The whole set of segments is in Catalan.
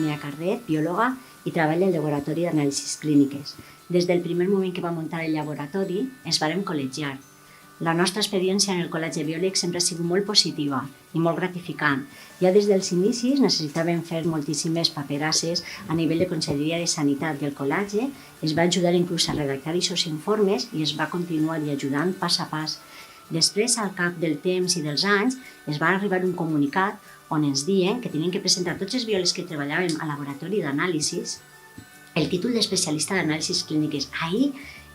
Sonia Carret, biòloga, i treballa al laboratori d'anàlisis clíniques. Des del primer moment que va muntar el laboratori, ens vàrem col·legiar. La nostra experiència en el Col·legi Biòleg sempre ha sigut molt positiva i molt gratificant. Ja des dels inicis necessitàvem fer moltíssimes paperasses a nivell de Conselleria de Sanitat i el col·legi es va ajudar inclús a redactar aquests informes i es va continuar ajudant pas a pas. Després, al cap del temps i dels anys, es va arribar un comunicat on ens diuen que tenien que presentar tots els biòlegs que treballàvem al laboratori d'anàlisis el títol d'especialista d'anàlisis clíniques. Ahir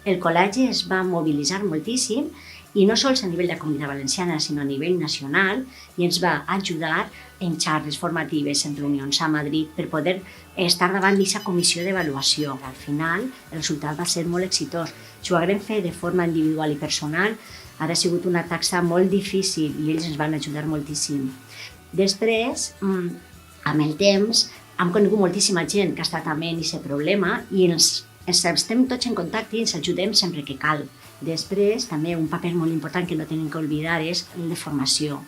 el col·legi es va mobilitzar moltíssim i no sols a nivell de la Comunitat Valenciana, sinó a nivell nacional, i ens va ajudar en xarres formatives, en reunions a Madrid, per poder estar davant d'aquesta comissió d'avaluació. Al final, el resultat va ser molt exitós. Si ho haguem fet de forma individual i personal, ha sigut una taxa molt difícil i ells ens van ajudar moltíssim. Després, amb el temps, hem conegut moltíssima gent que ha estat amb aquest problema i estem tots en contacte i ens ajudem sempre que cal. Després, també un paper molt important que no tenim que oblidar és el de formació.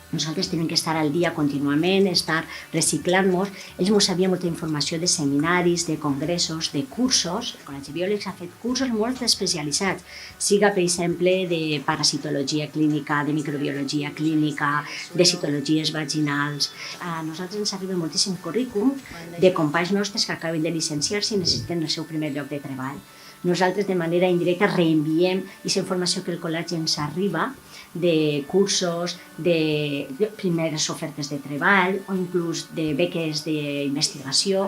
Nosaltres tenim que estar al dia contínuament, estar reciclant-nos. Ells ens havien molta informació de seminaris, de congressos, de cursos. El Col·legi Biòlegs ha fet cursos molt especialitzats, siga, per exemple, de parasitologia clínica, de microbiologia clínica, de citologies vaginals. A nosaltres ens arriba moltíssim currículum de companys nostres que acaben de llicenciar-se i necessiten el seu primer lloc de treball. Nosaltres, de manera indirecta, reenviem aquesta informació que el col·legi ens arriba de cursos, de primeres ofertes de treball o inclús de beques d'investigació.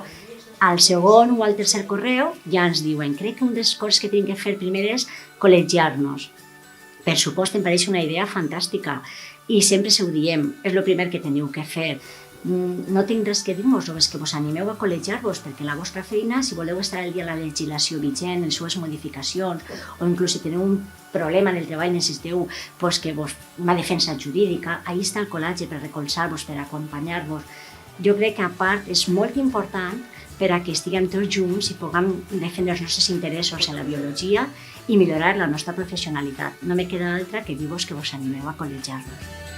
Al segon o al tercer correu ja ens diuen: crec que una de les coses que tenim que fer primer és col·legiar-nos. Per supost, em pareix una idea fantàstica i sempre se ho diem, és el primer que teniu que fer. No tinc res que dir-vos, només que vos animeu a col·legiar-vos, perquè la vostra feina, si voleu estar al dia de la legislació vigent, les seves modificacions, o inclús si teniu un problema en el treball, necessiteu una defensa jurídica, ahí està el col·legi per recolzar-vos, per acompanyar-vos. Jo crec que a part és molt important per a que estiguem tots junts i puguem defendre els nostres interessos en la biologia i millorar la nostra professionalitat. No me queda altra que dir-vos que vos animeu a col·legiar-vos.